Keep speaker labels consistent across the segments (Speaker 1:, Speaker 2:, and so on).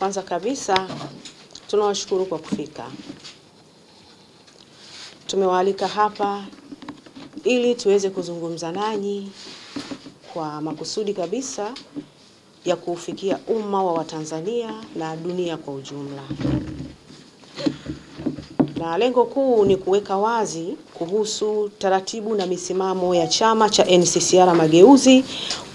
Speaker 1: Kwanza kabisa tunawashukuru kwa kufika. Tumewaalika hapa ili tuweze kuzungumza nanyi kwa makusudi kabisa ya kufikia umma wa Watanzania na dunia kwa ujumla. Na lengo kuu ni kuweka wazi kuhusu taratibu na misimamo ya chama cha NCCR Mageuzi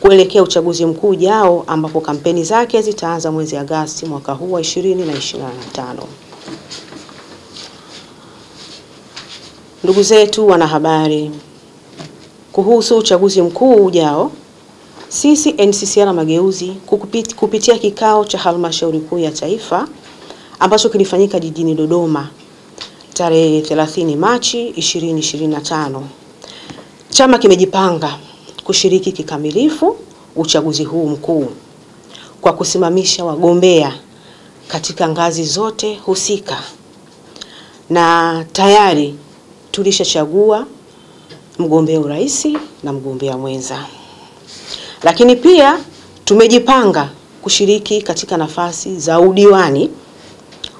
Speaker 1: kuelekea uchaguzi mkuu ujao ambapo kampeni zake zitaanza mwezi Agosti mwaka huu wa 2025. Ndugu zetu wanahabari, kuhusu uchaguzi mkuu ujao, sisi NCCR Mageuzi kupitia kikao cha halmashauri kuu ya taifa ambacho kilifanyika jijini Dodoma tarehe 30 Machi 2025. Chama kimejipanga kushiriki kikamilifu uchaguzi huu mkuu kwa kusimamisha wagombea katika ngazi zote husika. Na tayari tulishachagua mgombea urais na mgombea mwenza. Lakini pia tumejipanga kushiriki katika nafasi za udiwani,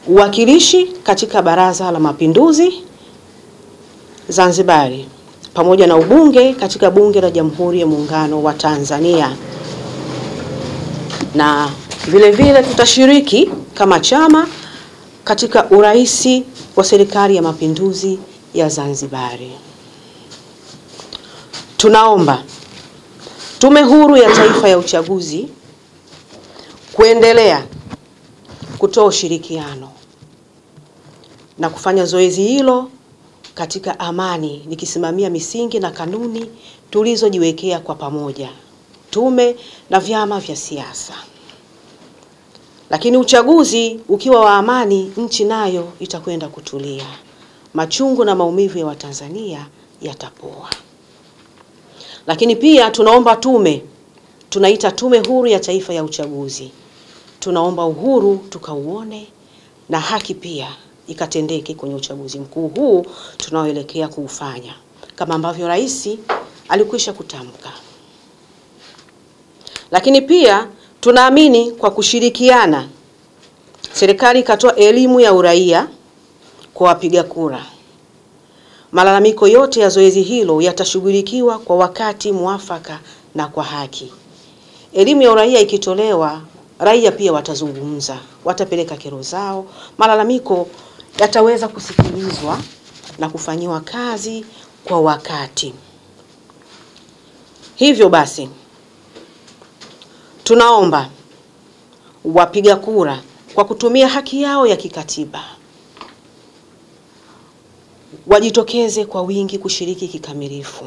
Speaker 1: uwakilishi katika Baraza la Mapinduzi Zanzibari, pamoja na ubunge katika Bunge la Jamhuri ya Muungano wa Tanzania. Na vile vile tutashiriki kama chama katika uraisi wa Serikali ya Mapinduzi ya Zanzibari. Tunaomba Tume Huru ya Taifa ya Uchaguzi kuendelea kutoa ushirikiano na kufanya zoezi hilo katika amani, nikisimamia misingi na kanuni tulizojiwekea kwa pamoja, tume na vyama vya siasa. Lakini uchaguzi ukiwa wa amani, nchi nayo itakwenda kutulia. Machungu na maumivu ya Watanzania yatapoa. Lakini pia tunaomba tunaita Tume Huru ya Taifa ya Uchaguzi. Tunaomba uhuru tukauone na haki pia ikatendeke kwenye uchaguzi mkuu huu tunaoelekea kuufanya, kama ambavyo rais alikwisha kutamka. Lakini pia tunaamini kwa kushirikiana serikali ikatoa elimu ya uraia kwa wapiga kura. Malalamiko yote ya zoezi hilo yatashughulikiwa kwa wakati mwafaka na kwa haki. Elimu ya uraia ikitolewa, raia pia watazungumza, watapeleka kero zao, malalamiko yataweza kusikilizwa na kufanyiwa kazi kwa wakati. Hivyo basi, tunaomba wapiga kura kwa kutumia haki yao ya kikatiba wajitokeze kwa wingi kushiriki kikamilifu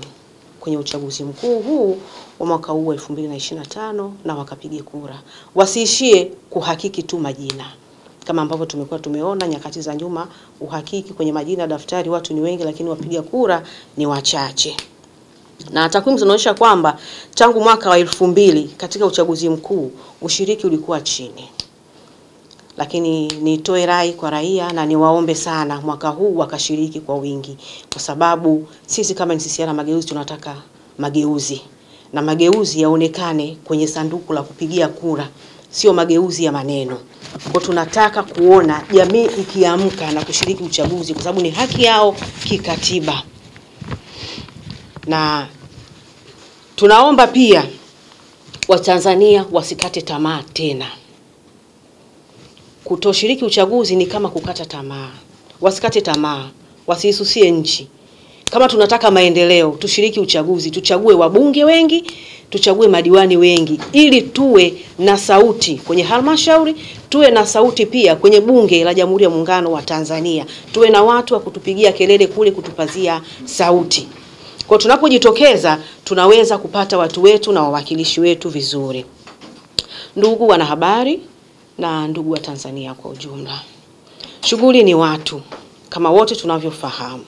Speaker 1: kwenye uchaguzi mkuu huu wa mwaka huu 2025 na wakapige kura. Wasiishie kuhakiki tu majina. Kama ambavyo tumekuwa tumeona nyakati za nyuma, uhakiki kwenye majina daftari watu ni wengi lakini wapiga kura ni wachache. Na takwimu zinaonyesha kwamba tangu mwaka wa 2000 katika uchaguzi mkuu ushiriki ulikuwa chini. Lakini nitoe rai kwa raia na niwaombe sana mwaka huu wakashiriki kwa wingi, kwa sababu sisi kama NCCR Mageuzi tunataka mageuzi, na mageuzi yaonekane kwenye sanduku la kupigia kura, sio mageuzi ya maneno. Kwa tunataka kuona jamii ikiamka na kushiriki uchaguzi kwa sababu ni haki yao kikatiba. Na tunaomba pia Watanzania wasikate tamaa tena. Kutoshiriki uchaguzi ni kama kukata tamaa. Wasikate tamaa, wasiisusie nchi. Kama tunataka maendeleo, tushiriki uchaguzi, tuchague wabunge wengi, tuchague madiwani wengi, ili tuwe na sauti kwenye halmashauri, tuwe na sauti pia kwenye Bunge la Jamhuri ya Muungano wa Tanzania. Tuwe na watu wa kutupigia kelele kule, kutupazia sauti. Kwa tunapojitokeza, tunaweza kupata watu wetu na wawakilishi wetu vizuri. Ndugu wanahabari na ndugu wa Tanzania kwa ujumla, shughuli ni watu kama wote tunavyofahamu.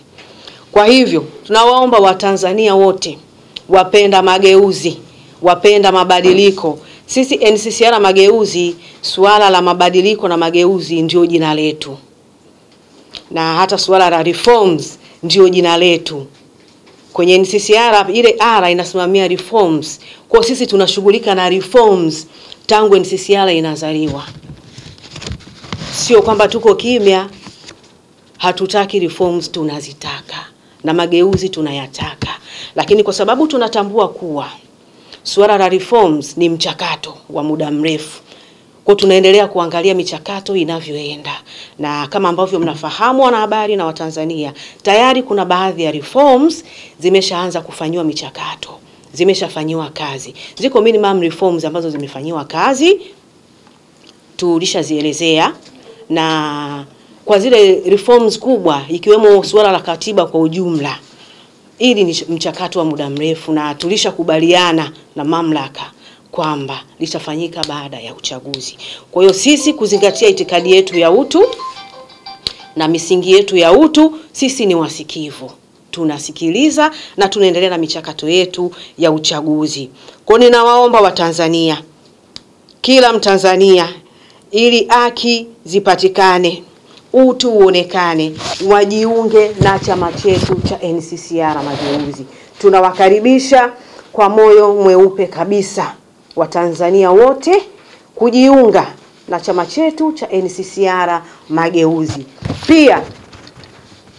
Speaker 1: Kwa hivyo tunawaomba Watanzania wote wapenda mageuzi, wapenda mabadiliko. Sisi NCCR Mageuzi, suala la mabadiliko na mageuzi ndio jina letu, na hata suala la reforms ndio jina letu. Kwenye NCCR ile R inasimamia reforms. Kwa sisi tunashughulika na reforms tangu NCCR inazaliwa. sio kwamba tuko kimya, hatutaki reforms, tunazitaka na mageuzi tunayataka, lakini kwa sababu tunatambua kuwa suala la reforms ni mchakato wa muda mrefu, kwa tunaendelea kuangalia michakato inavyoenda, na kama ambavyo mnafahamu wanahabari na Watanzania, tayari kuna baadhi ya reforms zimeshaanza kufanywa michakato, zimeshafanywa kazi. Ziko minimum reforms ambazo zimefanywa kazi, tulishazielezea, na kwa zile reforms kubwa ikiwemo suala la katiba kwa ujumla, ili ni mchakato wa muda mrefu na tulishakubaliana na mamlaka kwamba litafanyika baada ya uchaguzi. Kwa hiyo sisi kuzingatia itikadi yetu ya utu na misingi yetu ya utu, sisi ni wasikivu. Tunasikiliza na tunaendelea na michakato yetu ya uchaguzi. Kwa ninawaomba Watanzania, kila Mtanzania, ili haki zipatikane, utu uonekane, wajiunge na chama chetu cha NCCR Mageuzi. Tunawakaribisha kwa moyo mweupe kabisa Watanzania wote kujiunga na chama chetu cha NCCR Mageuzi. Pia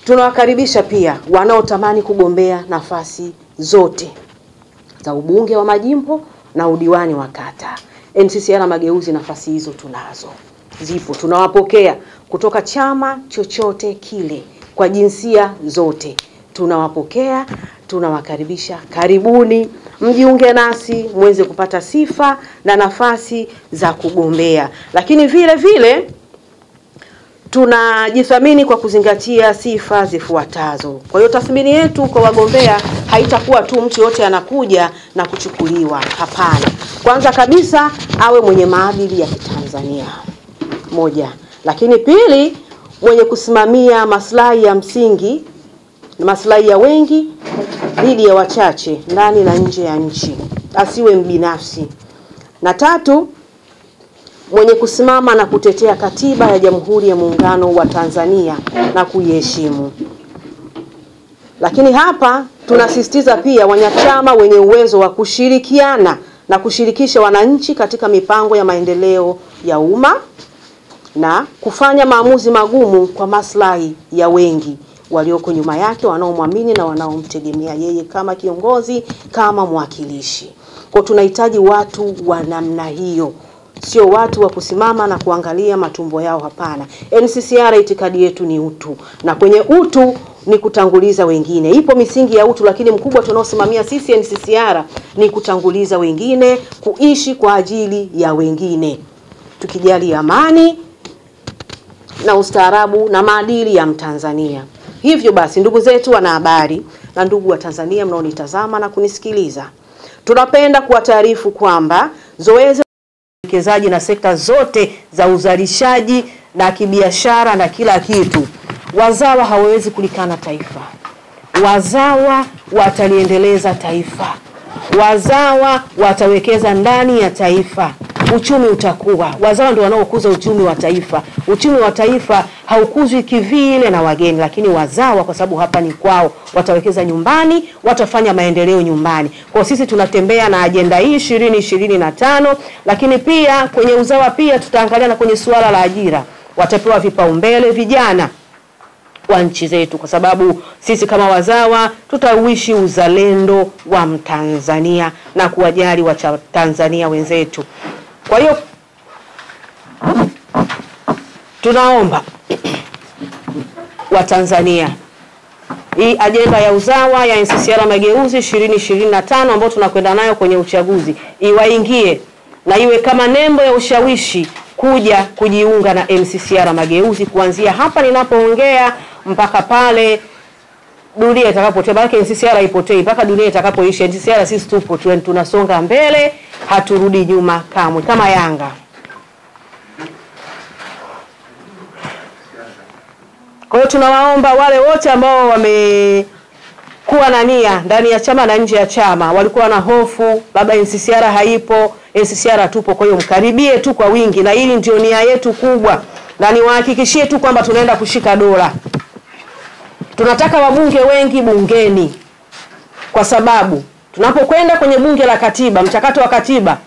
Speaker 1: tunawakaribisha pia wanaotamani kugombea nafasi zote za ubunge wa majimbo na udiwani wa kata. NCCR Mageuzi nafasi hizo tunazo, zipo, tunawapokea kutoka chama chochote kile, kwa jinsia zote tunawapokea, tunawakaribisha. Karibuni mjiunge nasi muweze kupata sifa na nafasi za kugombea. Lakini vile vile tunajithamini kwa kuzingatia sifa zifuatazo. Kwa hiyo tathmini yetu kwa wagombea haitakuwa tu mtu yote anakuja na kuchukuliwa, hapana. Kwanza kabisa awe mwenye maadili ya Kitanzania, moja. Lakini pili, mwenye kusimamia maslahi ya msingi na maslahi ya wengi dhidi ya wachache ndani na nje ya nchi, asiwe mbinafsi. Na tatu, mwenye kusimama na kutetea katiba ya Jamhuri ya Muungano wa Tanzania na kuiheshimu. Lakini hapa tunasisitiza pia wanachama wenye uwezo wa kushirikiana na kushirikisha wananchi katika mipango ya maendeleo ya umma na kufanya maamuzi magumu kwa maslahi ya wengi walioko nyuma yake, wanaomwamini na wanaomtegemea yeye kama kiongozi, kama mwakilishi. Kwa tunahitaji watu wa namna hiyo, sio watu wa kusimama na kuangalia matumbo yao, hapana. NCCR itikadi yetu ni utu, na kwenye utu ni kutanguliza wengine. Ipo misingi ya utu, lakini mkubwa tunaosimamia sisi NCCR ni kutanguliza wengine, kuishi kwa ajili ya wengine, tukijali amani na ustaarabu na maadili ya Mtanzania. Hivyo basi, ndugu zetu wanahabari na ndugu wa Tanzania mnaonitazama na kunisikiliza, tunapenda kuwataarifu kwamba zoezi uwekezaji na sekta zote za uzalishaji na kibiashara na kila kitu, wazawa hawawezi kulikana taifa. Wazawa wataliendeleza taifa. Wazawa watawekeza ndani ya taifa. Uchumi utakuwa. Wazawa ndio wanaokuza uchumi wa taifa. Uchumi wa taifa haukuzwi kivile na wageni, lakini wazawa kwa sababu hapa ni kwao, watawekeza nyumbani, watafanya maendeleo nyumbani. Kwa sisi tunatembea na ajenda hii 2025, lakini pia kwenye uzawa pia tutaangalia na kwenye suala la ajira. Watapewa vipaumbele vijana wa nchi zetu, kwa sababu sisi kama wazawa tutauishi uzalendo wa Mtanzania na kuwajali wa Tanzania wenzetu. Kwa hiyo tunaomba wa Tanzania, hii ajenda ya uzawa ya NCCR Mageuzi 2025 ambayo tunakwenda nayo kwenye uchaguzi iwaingie na iwe kama nembo ya ushawishi kuja kujiunga na NCCR Mageuzi, kuanzia hapa ninapoongea mpaka pale dunia itakapotea. Maana NCCR haipotei mpaka dunia itakapoisha. NCCR sisi tupo, tunasonga mbele, haturudi nyuma kamwe, kama Yanga. Kwa hiyo tunawaomba wale wote ambao wamekuwa na nia ndani ya chama na nje ya chama, walikuwa na hofu labda NCCR haipo, NCCR tupo. Kwa hiyo mkaribie tu kwa wingi, na hili ndio nia yetu kubwa, na niwahakikishie tu kwamba tunaenda kushika dola. Tunataka wabunge wengi bungeni, kwa sababu tunapokwenda kwenye bunge la katiba, mchakato wa katiba,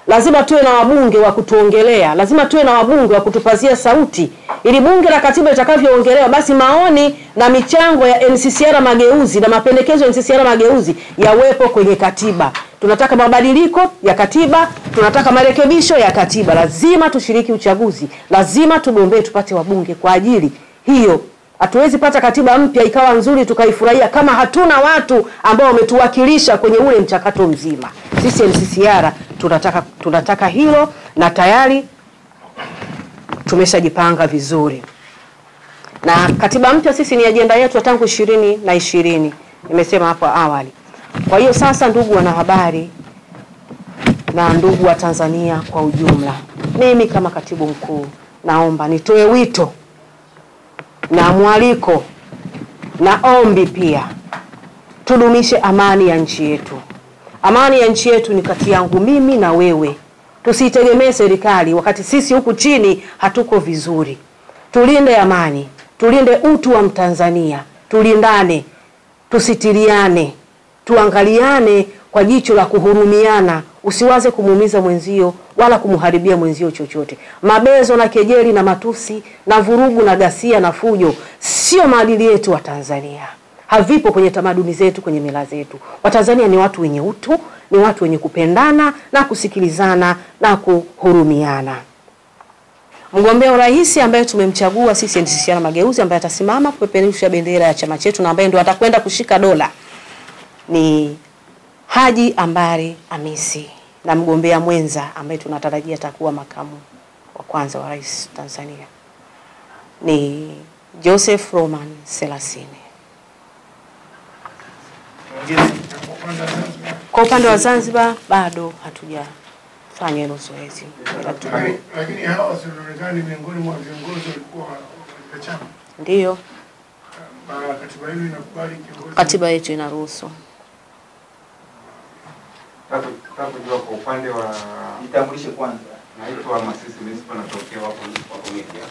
Speaker 1: lazima tuwe na wabunge wa kutuongelea, lazima tuwe na wabunge wa kutupazia sauti, ili bunge la katiba litakavyoongelewa basi maoni na michango ya NCCR Mageuzi na mapendekezo ya NCCR Mageuzi yawepo kwenye katiba. Tunataka mabadiliko ya katiba, tunataka marekebisho ya katiba. Lazima tushiriki uchaguzi, lazima tugombee tupate wabunge kwa ajili hiyo. Hatuwezi pata katiba mpya ikawa nzuri tukaifurahia kama hatuna watu ambao wametuwakilisha kwenye ule mchakato mzima. Sisi NCCR tunataka hilo, na tayari tumeshajipanga vizuri. Na katiba mpya sisi ni ajenda yetu tangu 2020. Nimesema hapo awali. Kwa hiyo sasa, ndugu wanahabari na ndugu wa Tanzania kwa ujumla, mimi kama katibu mkuu naomba nitoe wito na mwaliko na ombi pia, tudumishe amani ya nchi yetu. Amani ya nchi yetu ni kati yangu mimi na wewe. Tusitegemee serikali wakati sisi huku chini hatuko vizuri. Tulinde amani, tulinde utu wa Mtanzania, tulindane, tusitiriane, tuangaliane kwa jicho la kuhurumiana. Usiwaze kumuumiza mwenzio wala kumharibia mwenzio chochote. Mabezo na kejeli na matusi na vurugu na ghasia na fujo sio maadili yetu wa Tanzania. Havipo kwenye tamaduni zetu, kwenye mila zetu. Watanzania ni watu wenye utu, ni watu wenye kupendana na kusikilizana na kuhurumiana. Mgombea urais ambaye tumemchagua sisi NCCR Mageuzi, ambaye atasimama kupeperusha bendera ya chama chetu na ambaye ndio atakwenda kushika dola, ni Haji Ambari Hamisi, na mgombea mwenza ambaye tunatarajia atakuwa makamu wa kwanza wa rais Tanzania ni Joseph Roman Selassie. Kwa upande wa Zanzibar bado hatujafanya hilo zoezi.
Speaker 2: Lakini hawa wanaonekana miongoni mwa viongozi walikuwa wa chama.
Speaker 1: Ndio.
Speaker 2: Katiba yenu inakubali kiongozi?
Speaker 1: Katiba yetu inaruhusu.
Speaker 3: Kujua kwa upande wa
Speaker 4: nitambulishe kwanza.
Speaker 3: Naitwa Masisi Municipal, natokea hapo media.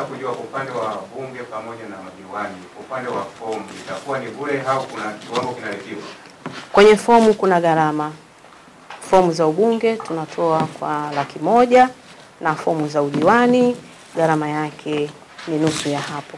Speaker 3: Kujua kwa upande wa bunge pamoja na madiwani, kwa upande wa fomu itakuwa ni bure au kuna kiwango kinalipiwa?
Speaker 1: Kwenye fomu kuna gharama. Fomu za ubunge tunatoa kwa $100,000 na fomu za udiwani gharama yake ni nusu ya hapo.